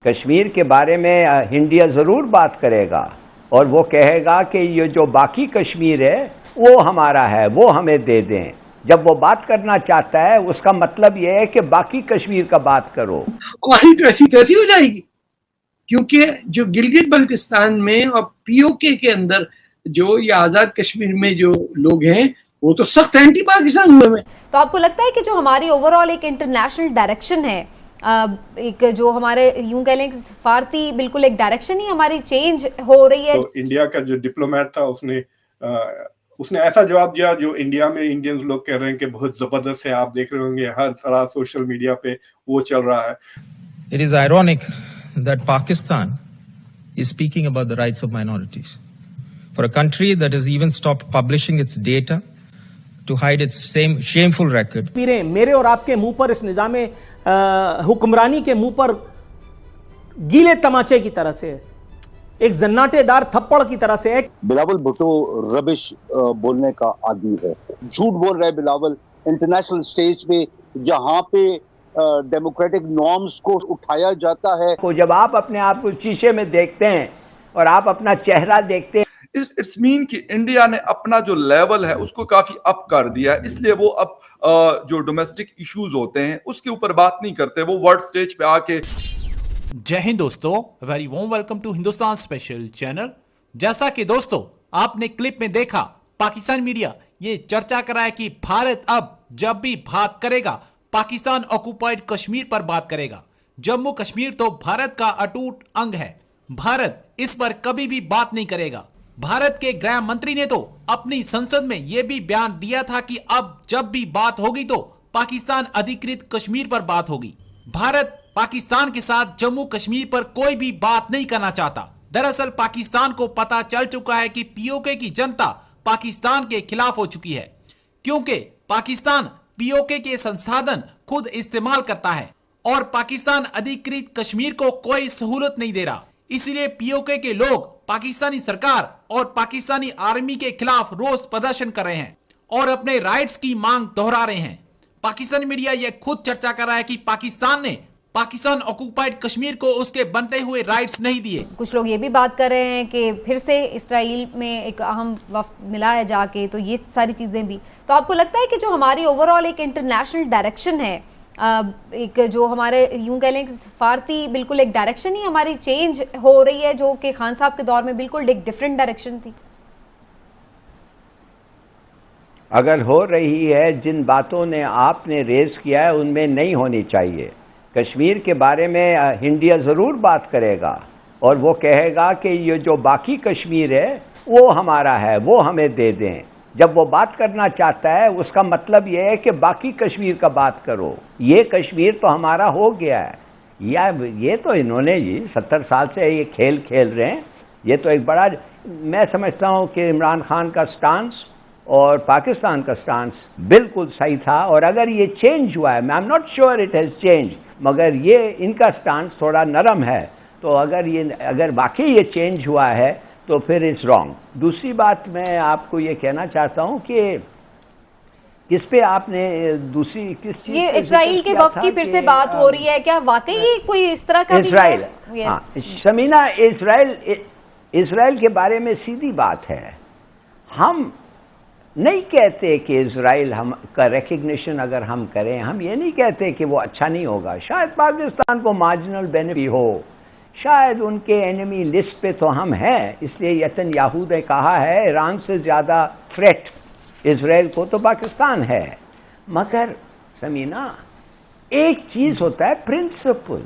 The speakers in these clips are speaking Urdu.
کشمیر کے بارے میں انڈیا ضرور بات کرے گا اور وہ کہے گا کہ یہ جو باقی کشمیر ہے وہ ہمارا ہے، وہ ہمیں دے دیں۔ جب وہ بات کرنا چاہتا ہے اس کا مطلب یہ ہے کہ باقی کشمیر کا بات کرو۔ ہماری تو ایسی تیسی ہو جائے گی، کیونکہ جو گلگت بلتستان میں اور پی او کے اندر جو یہ آزاد کشمیر میں جو لوگ ہیں وہ تو سخت اینٹی پاکستان ہوئے ہیں۔ تو آپ کو لگتا ہے کہ جو ہماری اوور آل ایک انٹرنیشنل ڈائریکشن ہے، ایک جو ہمارے یوں کہہ لیں کہ سفارتی بالکل ایک ڈائریکشن ہی ہماری چینج ہو رہی ہے؟ تو انڈیا کا جو ڈپلومیٹ تھا اس نے ایسا جواب دیا جو انڈیا میں انڈینز لوگ کہہ رہے ہیں کہ بہت زبردست ہے۔ آپ دیکھ رہے ہوں گے ہر طرح سوشل میڈیا پہ وہ چل رہا ہے۔ It is ironic that Pakistan is speaking about the rights of minorities. For a country that has even stopped publishing its data to hide its same shameful record. میرے اور آپ کے منہ پر، اس نظام حکمرانی کے منہ پر گیلے تماچے کی طرح سے، ایک زناٹے دار تھپڑ کی طرح سے۔ بلاول بھٹو ربش بولنے کا عادی ہے، جھوٹ بول رہا ہے بلاول انٹرنیشنل سٹیج پہ، جہاں پہ ڈیموکریٹک نارمز کو اٹھایا جاتا ہے۔ جب آپ اپنے آپ کو شیشے میں دیکھتے ہیں اور آپ اپنا چہرہ دیکھتے ہیں، اٹس مین کہ انڈیا نے اپنا جو لیول ہے اس کو کافی اپ کر دیا ہے، اس لیے وہ اب جو ڈومیسٹک ایشوز ہوتے ہیں اس کے اوپر بات نہیں کرتے، وہ ورلڈ سٹیج پہ آ کے۔ جے ہند دوستو، very warm welcome to Hindustan special channel. جیسا کہ دوستو آپ نے کلپ میں دیکھا، پاکستان میڈیا یہ چرچا کر رہا ہے کہ بھارت اب جب بھی بات کرے گا پاکستان آکوپائڈ کشمیر پر بات کرے گا۔ جموں کشمیر تو بھارت کا اٹوٹ انگ ہے، بھارت اس پر کبھی بھی بات نہیں کرے گا۔ بھارت کے گرہ منتری نے تو اپنی سنسد میں یہ بھی بیان دیا تھا کہ اب جب بھی بات ہوگی تو پاکستان ادھیکرت کشمیر پر بات ہوگی۔ بھارت پاکستان کے ساتھ جموں کشمیر پر کوئی بھی بات نہیں کرنا چاہتا۔ دراصل پاکستان کو پتا چل چکا ہے کہ پی او کے کی جنتا پاکستان کے خلاف ہو چکی ہے، کیونکہ پاکستان پی او کے سنسادن خود استعمال کرتا ہے اور پاکستان ادھیکرت کشمیر کو کوئی سہولت نہیں دے رہا۔ اسی لیے پی او کے لوگ پاکستانی سرکار اور پاکستانی آرمی کے خلاف روز پردرشن کر رہے ہیں اور اپنے رائٹس کی مانگ دہرا رہے ہیں۔ پاکستانی میڈیا یہ خود چرچا کر رہا ہے کہ پاکستان نے پاکستان آکوپائڈ کشمیر کو اس کے بنتے ہوئے رائٹس نہیں دیے۔ کچھ لوگ یہ بھی بات کر رہے ہیں کہ پھر سے اسرائیل میں ایک اہم وفد ملا ہے جا کے، تو یہ ساری چیزیں بھی۔ تو آپ کو لگتا ہے کہ جو ہماری اوور آل ایک انٹرنیشنل ڈائریکشن ہے، ایک جو ہمارے یوں کہہ لیں کہ سفارتی بالکل ایک ڈائریکشن ہی ہماری چینج ہو رہی ہے، جو کہ خان صاحب کے دور میں بالکل ایک ڈیفرنٹ ڈائریکشن تھی؟ اگر ہو رہی ہے، جن باتوں نے آپ نے ریز کیا ہے ان میں نہیں ہونی چاہیے۔ کشمیر کے بارے میں انڈیا ضرور بات کرے گا اور وہ کہے گا کہ یہ جو باقی کشمیر ہے وہ ہمارا ہے، وہ ہمیں دے دیں۔ جب وہ بات کرنا چاہتا ہے اس کا مطلب یہ ہے کہ باقی کشمیر کا بات کرو، یہ کشمیر تو ہمارا ہو گیا ہے۔ یہ تو انہوں نے 70 سال سے یہ کھیل رہے ہیں۔ یہ تو ایک بڑا، میں سمجھتا ہوں کہ عمران خان کا سٹانس اور پاکستان کا سٹانس بالکل صحیح تھا، اور اگر یہ چینج ہوا ہے، I am not sure it has change, مگر یہ ان کا سٹانس تھوڑا نرم ہے، تو اگر واقعی یہ چینج ہوا ہے تو پھر اٹس رانگ۔ دوسری بات میں آپ کو یہ کہنا چاہتا ہوں کہ کس پہ آپ نے دوسری کس چیز، یہ اسرائیل کے وفد کی پھر سے بات ہو رہی ہے، کیا واقعی کوئی اس طرح کا بھی اسرائیل؟ ہاں سمینا، اسرائیل کے بارے میں سیدھی بات ہے، ہم نہیں کہتے کہ اسرائیل ہم کا ریکگنیشن اگر ہم کریں، ہم یہ نہیں کہتے کہ وہ اچھا نہیں ہوگا۔ شاید پاکستان کو مارجنل بینیفٹ ہو، شاید ان کے اینیمی لسٹ پہ تو ہم ہیں، اس لیے یتن یاہو نے کہا ہے ایران سے زیادہ تھریٹ اسرائیل کو تو پاکستان ہے۔ مگر سمینا، ایک چیز ہوتا ہے پرنسپل۔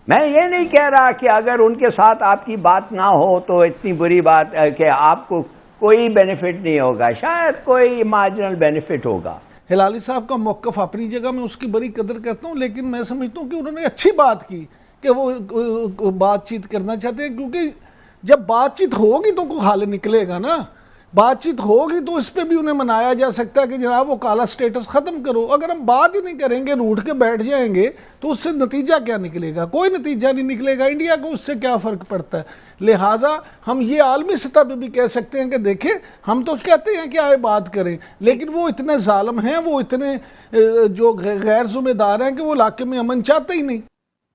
میں یہ نہیں کہہ رہا کہ اگر ان کے ساتھ آپ کی بات نہ ہو تو اتنی بری بات ہے کہ آپ کو کوئی بینیفٹ نہیں ہوگا، شاید کوئی مارجنل بینیفٹ ہوگا۔ ہلالی صاحب کا موقف اپنی جگہ میں اس کی بڑی قدر کرتا ہوں، لیکن میں سمجھتا ہوں کہ انہوں نے اچھی بات کی کہ وہ بات چیت کرنا چاہتے ہیں، کیونکہ جب بات چیت ہوگی تو کوئی حل نکلے گا نا۔ بات چیت ہوگی تو اس پہ بھی انہیں منایا جا سکتا ہے کہ جناب وہ کالا سٹیٹس ختم کرو۔ اگر ہم بات ہی نہیں کریں گے، روٹ کے بیٹھ جائیں گے تو اس سے نتیجہ کیا نکلے گا؟ کوئی نتیجہ نہیں نکلے گا۔ انڈیا کو اس سے کیا فرق پڑتا ہے؟ لہٰذا ہم یہ عالمی سطح پہ بھی کہہ سکتے ہیں کہ دیکھیں، ہم تو کہتے ہیں کہ آئے بات کریں، لیکن وہ اتنے ظالم ہیں، وہ اتنے جو غیر ذمہ دار ہیں کہ وہ علاقے میں امن چاہتے ہی نہیں۔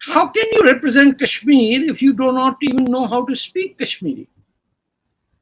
How can you represent Kashmir if you do not even know how to speak Kashmiri?